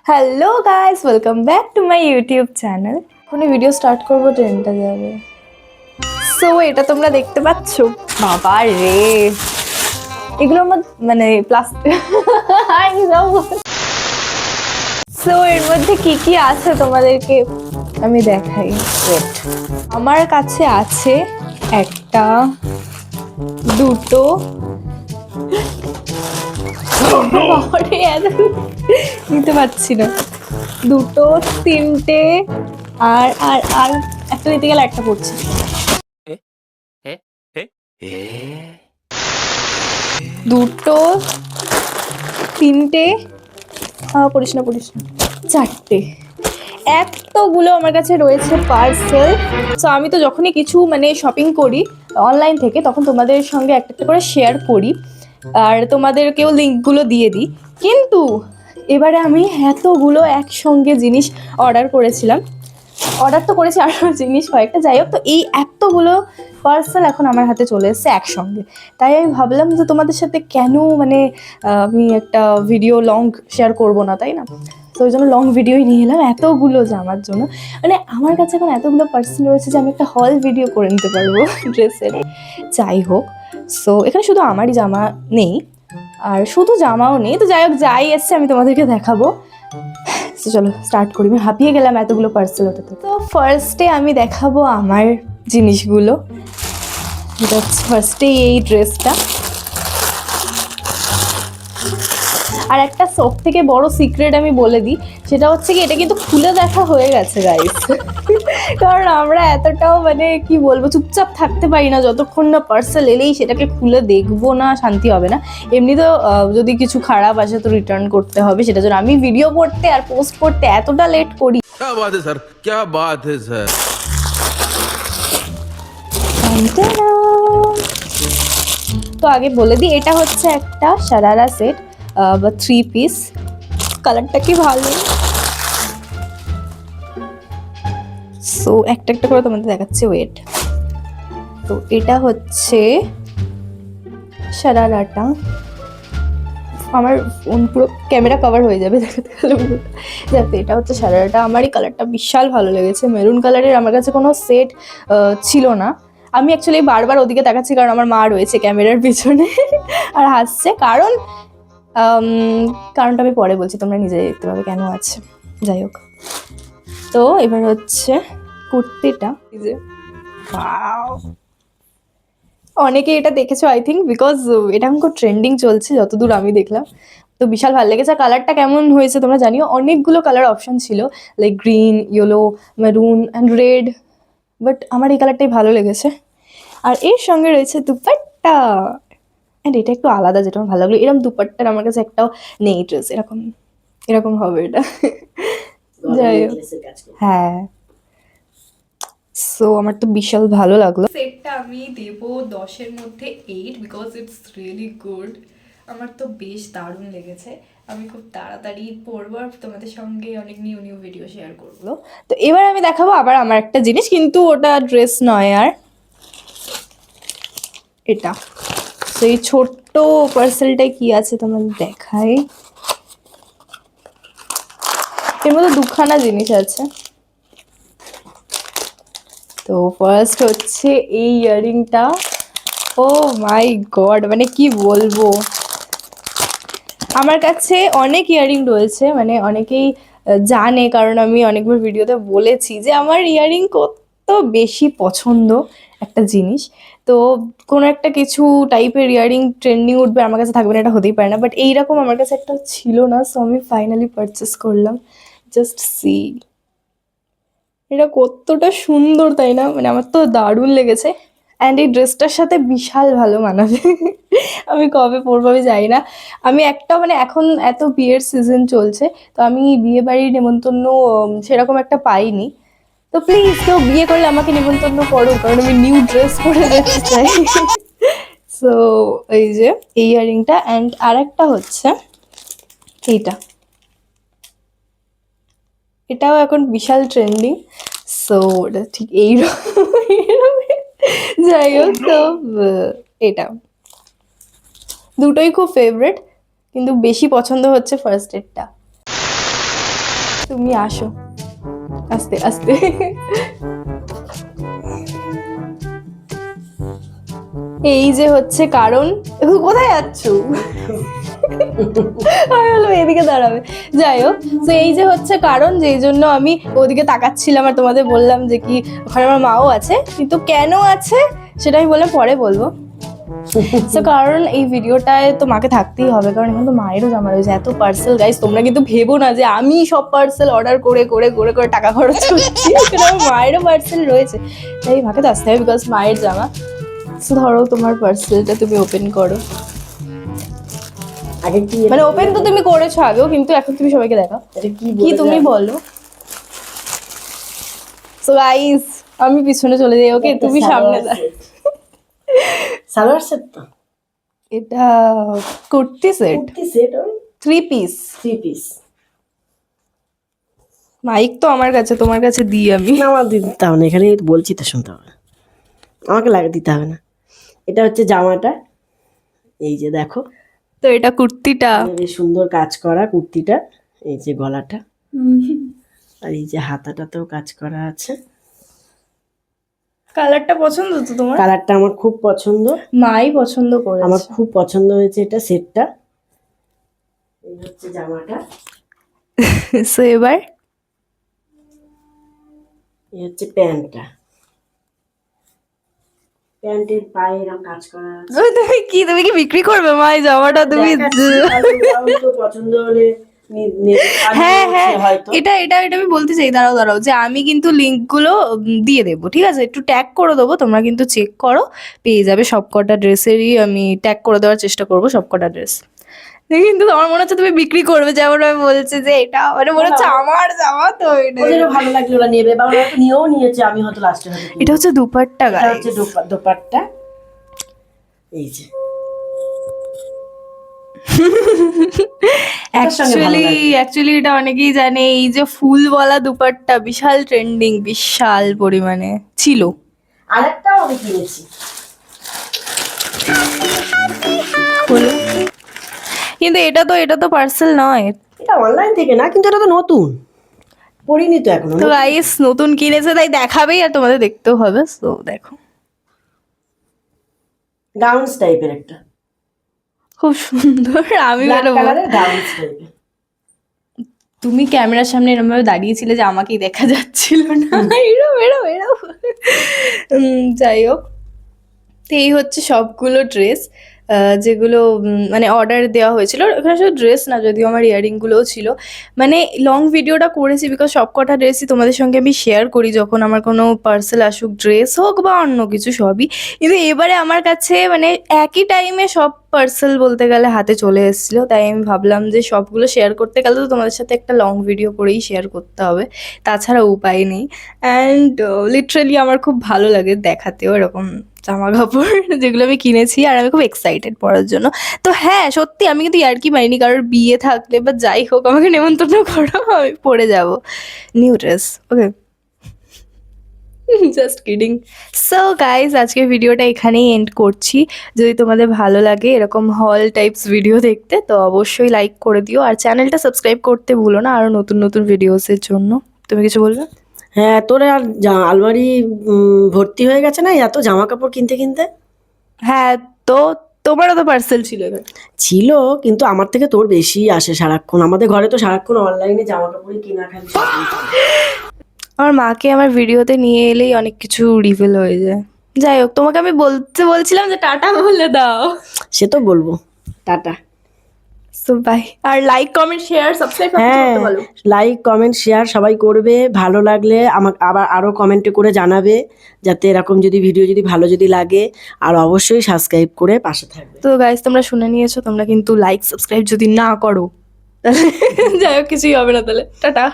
Hello guys, welcome back to my YouTube channel. এখনই video start করবো, ট্রেনটা যাবে। সো এটা তোমরা দেখতে পাচ্ছ, বাবা রে, এগুলো আমার মানে প্লাস্টিক। সো এর মধ্যে কি কি আছে তোমাদেরকে আমি দেখাই। আমার কাছে আছে একটা, দুটো, নিতে পারছি না, দুটো, তিনটে, আর আর আর একটা নিতে গেলে একটা পড়ছে। দুটো, তিনটে, পড়িস না, চারটে, এতগুলো আমার কাছে রয়েছে পার্সেল। সো আমি তো যখনই কিছু মানে শপিং করি অনলাইন থেকে, তখন তোমাদের সঙ্গে একটা একটা করে শেয়ার করি আর তোমাদেরকেও লিঙ্কগুলো দিয়ে দিই। কিন্তু এবারে আমি এতগুলো একসঙ্গে জিনিস অর্ডার করেছিলাম, অর্ডার তো করেছি আরও জিনিস কয়েকটা, যাই হোক। তো এই এতগুলো পার্সেল এখন আমার হাতে চলে এসেছে একসঙ্গে। তাই আমি ভাবলাম যে তোমাদের সাথে কেন মানে আমি একটা ভিডিও লং শেয়ার করব না, তাই না? তো ওই জন্য লং ভিডিওই নিয়ে এলাম এতগুলো জামার জন্য। মানে আমার কাছে এখন এতগুলো পার্সেল রয়েছে যে আমি একটা হল ভিডিও করে নিতে পারবো ড্রেসের। যাই হোক, সো এখানে শুধু আমারই জামা নেই, আর শুধু জামাও নেই। তো যাই হোক, যাই এসছে আমি তোমাদেরকে দেখাবো। তো চলো স্টার্ট করি, আমি হাঁপিয়ে গেলাম এতগুলো পার্সেল ওটাতে। তো ফার্স্টে আমি দেখাবো আমার জিনিসগুলো। ফার্স্টে এই ড্রেসটা, আর একটা সব থেকে বড় সিক্রেট আমি বলে দিই, সেটা হচ্ছে কি, এটা কিন্তু খুলে দেখা হয়ে গেছে গাইস। কারণ আমরা এতটাও মানে কি বলবো, চুপচাপ থাকতে পারি না, যতক্ষণ না পার্সেল এলেই সেটাকে খুলে দেখবো না, শান্তি হবে না। এমনি তো যদি কিছু খারাপ আসে তো রিটার্ন করতে হবে, সেটা জন্য আমি ভিডিও করতে আর পোস্ট করতে এতটা লেট করি। क्या बात है सर, क्या बात है सर। তো আগে বলে দিই, এটা হচ্ছে একটা সারারা সেট বা 3 পিস। কালারটা কি ভালো। সো একটা একটা করে তোমাদের দেখাচ্ছি, ওয়েট। তো এটা হচ্ছে সারারাটা, আমার ফোন পুরো ক্যামেরা কভার হয়ে যাবে দেখাতে গেলে। যাতে এটা হচ্ছে সারারাটা, আমারই কালারটা বিশাল ভালো লেগেছে। মেরুন কালারের আমার কাছে কোনো সেট ছিল না। আমি অ্যাকচুয়ালি বারবার ওদিকে তাকাচ্ছি কারণ আমার মা রয়েছে ক্যামেরার পিছনে আর হাসছে। কারণটা আমি পরে বলছি, তোমরা নিজেই দেখতে পাবে কেন আছে। যাই হোক, তো এবার হচ্ছে কুর্তিটা। অনেকে এটা দেখেছো আই থিঙ্ক, বিকজ এটা এখন খুব ট্রেন্ডিং চলছে যতদূর আমি দেখলাম। তো বিশাল ভালো লেগেছে। কালারটা কেমন হয়েছে তোমরা জানিও। অনেকগুলো কালার অপশন ছিল, like green, yellow, maroon and red, but আমার এই কালারটাই ভালো লেগেছে। আর এর সঙ্গে রয়েছে দুপাট্টা, অ্যান্ড এটা একটু আলাদা, যেটা আমার ভালো লাগলো। এরকম দুপাট্টার আমার কাছে একটাও নেই ড্রেস, এরকম এরকম হবে এটা। যাই হোক, হ্যাঁ। সো আমার তো বিশাল ভালো লাগলো। সেটটা আমি দেবো 10-এর মধ্যে 8, বিকজ ইটস রিয়েলি গুড। আমার তো বেশ দারুণ লেগেছে। আমি খুব তাড়াতাড়ি পরবো আর তোমাদের সঙ্গে অনেক নিউ নিউ ভিডিও শেয়ার করবো। তো এবার আমি দেখাবো আবার আমার একটা জিনিস, কিন্তু ওটা ড্রেস নয় আর, এটা। সেই ছোট্ট পার্সেলটায় কি আছে তোমাদের দেখাই। এর মধ্যে দুখানা জিনিস আছে। তো ফার্স্ট হচ্ছে এই ইয়াররিংটা। ও মাই গড, মানে কি বলবো, আমার কাছে অনেক ইয়াররিং রয়েছে, মানে অনেকেই জানে, কারণ আমি অনেকবার ভিডিওতে বলেছি যে আমার ইয়াররিং কত বেশি পছন্দ একটা জিনিস। তো কোনো একটা কিছু টাইপের ইয়াররিং ট্রেন্ডিং উঠবে, আমার কাছে থাকবে না, এটা হতেই পারে না। বাট এইরকম আমার কাছে একটা ছিল না, সো আমি ফাইনালি পারচেস করলাম। জাস্ট সি, এটা কতটা সুন্দর, তাই না? মানে আমার তো দারুণ লেগেছে, অ্যান্ড এই ড্রেসটার সাথে বিশাল ভালো মানাবে। আমি কবে পরবো আমি জানি না। আমি একটা মানে এখন এত বিয়ের সিজন চলছে, তো আমি বিয়ে বাড়ির নেমন্তন্ন সেরকম একটা পাইনি। তো প্লিজ কেউ বিয়ে করলে আমাকে নেমন্তন্ন করো, কারণ আমি নিউ ড্রেস পরে যেতে চাই। সো এই যে এই ইয়াররিংটা, অ্যান্ড আর একটা হচ্ছে এইটা, এটাও এখন বিশাল ট্রেন্ডিং। সো এটা ঠিক এইরকম। যাই হোক, তো এটা দুটোই খুব ফেভারিট, কিন্তু বেশি পছন্দ হচ্ছে ফার্স্ট এডটা। তুমি আসো আস্তে আস্তে। এই যে হচ্ছে কারণ। কোথায় যাচ্ছ? আমি বললাম এদিকে দাঁড়াবে। যাই হোক, তো এই যে হচ্ছে কারণ যেই জন্য আমি ওদিকে তাকাচ্ছিলাম আর তোমাদের বললাম যে কি ওখানে আমার মাও আছে, কিন্তু কেন আছে সেটা আমি বললাম পরে বলবো। তো কারণ এই ভিডিওটায় তো মাকে থাকতেই হবে, কারণ এখন তো মায়েরও জামা রয়েছে। এত পার্সেল গাইস, তোমরা কিন্তু ভেবো না যে আমি সব পার্সেল অর্ডার করে করে করে করে টাকা খরচ করছি, এখানে আমার মায়েরও পার্সেল রয়েছে, তাই মাকে তো আসতে হবে বিকজ মায়ের জামা। তো ধরো তোমার পার্সেলটা তুমি ওপেন করো। আগে কি মানে ওপেন তো তুমি করেছো আগেও, কিন্তু এখন তুমি সবাইকে দেখাও এটা কি কি তুমি বলো। সো গাইস আমি পিছনে চলে যাই, ওকে তুমি সামনে দাও। সালোয়ার সেট তো, এটা কুর্তি সেট, কুর্তি সেট, ওই 3 পিস। 3 পিস। মাইক তো আমার কাছে, তোমার কাছে দিই আমি। না, আমার দিতে হবে না, এখানে বলছি তো শুনতে হবে, আমাকে লাগে দিতে হবে না। এটা হচ্ছে জামাটা, এই যে দেখো, তো এটা কুর্তিটা, বেশ সুন্দর কাজ করা কুর্তিটা, এই যে গলাটা আর এই যে হাতাটাতেও কাজ করা আছে। কালারটা পছন্দ তো তোমার? কালারটা আমার খুব পছন্দ, মাই পছন্দ করেছে। আমার খুব পছন্দ হয়েছে এটা সেটটা। এই হচ্ছে জামাটা, সো এবার এই হচ্ছে প্যান্টটা, প্যান্টের পায়ে এরকম কাজ করা আছে। তুমি কি বিক্রি করবে মা এই জামাটা? তুমি দেখাচ্ছি, কারণ তো পছন্দ হলে হ্যাঁ হ্যাঁ, হয়তো। এটা এটা এটা আমি বলতে চাই, দাঁড়াও দাঁড়াও, যে আমি কিন্তু লিঙ্কগুলো দিয়ে দেবো, ঠিক আছে? একটু ট্যাগ করে দেবো, তোমরা কিন্তু চেক করো, পেয়ে যাবে সবকটা ড্রেসেরই। আমি ট্যাগ করে দেওয়ার চেষ্টা করবো সবকটা ড্রেস। কিন্তু আমার মনে হচ্ছে তুমি বিক্রি করবে, যেমন আমি বলছি যে এটা মানে মনে হচ্ছে আমার জামা, তো এটা ওদেরও ভালো লাগলো, ওরা নেবে বা ওরা হয়তো নিয়েও নিয়েছে, আমি হয়তো লাস্টে হয়তো কিনবো। এটা হচ্ছে দুপাট্টা এটা গাইস। হচ্ছে দোপাট্টা, এই যে এটার সঙ্গে ভালো লাগবে। অ্যাকচুয়ালি এটা অনেকেই জানে, এই যে ফুলওয়ালা দুপাট্টা বিশাল ট্রেন্ডিং, বিশাল পরিমাণে ছিল। আরেকটাও আমি কিনেছি, হলো, কিন্তু এটা তো পার্সেল নয়। এটা অনলাইন থেকে না, কিন্তু এটা তো নতুন, পরিনি তো এখনো। তো গাইস নতুন কিনেছে তাই দেখাবেই, আর তোমাদের দেখতেও হবে। তো দেখো, গাউন্স টাইপের একটা, খুব সুন্দর। আমি ব্ল্যাক বেরোবো, কালারের গাউন্স টাইপের। তুমি ক্যামেরার সামনে এরকম ভাবে দাঁড়িয়েছিলে যে আমাকেই দেখা যাচ্ছিল না। এরো এরো এরো। যাই হোক, তো এই হচ্ছে সবগুলো ড্রেস যেগুলো মানে অর্ডার দেওয়া হয়েছিল। এখানে শুধু ড্রেস না, যদিও আমার ইয়ারিংগুলোও ছিল। মানে লং ভিডিওটা করেছি বিকজ সবকটা ড্রেসই তোমাদের সঙ্গে আমি শেয়ার করি যখন আমার কোনো পার্সেল আসুক, ড্রেস হোক বা অন্য কিছু, সবই। কিন্তু এবারে আমার কাছে মানে একই টাইমে সব পার্সেল বলতে গেলে হাতে চলে এসেছিলো, তাই আমি ভাবলাম যে সবগুলো শেয়ার করতে গেলে তো তোমাদের সাথে একটা লং ভিডিও করেই শেয়ার করতে হবে, তাছাড়া উপায় নেই। অ্যান্ড লিটারালি আমার খুব ভালো লাগে দেখাতেও এরকম জামা কাপড় যেগুলো আমি কিনেছি, আর আমি খুব এক্সাইটেড পরার জন্য। তো হ্যাঁ সত্যি, আমি কিন্তু ইয়ার্কি মারিনি, কারোর বিয়ে থাকলে বা যাই হোক আমাকে নেমন্তন্ন করো, আমি পরে যাব new dress, okay? Just kidding. So guys আজকের ভিডিওটা এখানেই এন্ড করছি। যদি তোমাদের ভালো লাগে এরকম হল টাইপস ভিডিও দেখতে, তো অবশ্যই লাইক করে দিও, আর চ্যানেলটা সাবস্ক্রাইব করতে ভুলো না আরও নতুন নতুন ভিডিওসের জন্য। তুমি কিছু বলবে? হ্যাঁ, তোর আর আলমারি ভর্তি হয়ে গেছে না এত জামা কাপড় কিনতে কিনতে? হ্যাঁ, তো তোমারও তো পার্সেল ছিল এবার। ছিল, কিন্তু আমার থেকে তোর বেশি আসে সারাক্ষণ। আমাদের ঘরে তো সারাক্ষণ অনলাইনে জামা কাপড়ই কেনা, খালি আমার মাকে আমার ভিডিওতে নিয়ে এলেই অনেক কিছু রিভিল হয়ে যায়। যাই হোক, তোমাকে আমি বলছিলাম যে টাটা বলে দাও। সে তো বলবো, টাটা। সো বাই, আর লাইক কমেন্ট শেয়ার সাবস্ক্রাইব হ্যাঁ, করতে বলো। লাইক কমেন্ট শেয়ার সবাই করবে, ভালো লাগলে আমাকে আবার আরও কমেন্টে করে জানাবে, যাতে এরকম যদি ভিডিও যদি ভালো যদি লাগে, আর অবশ্যই সাবস্ক্রাইব করে পাশে থাকবে। তো গাইস তোমরা শুনে নিয়েছো, তোমরা কিন্তু লাইক সাবস্ক্রাইব যদি না করো তাহলে যাই হোক কিছুই হবে না, তাহলে টাটা।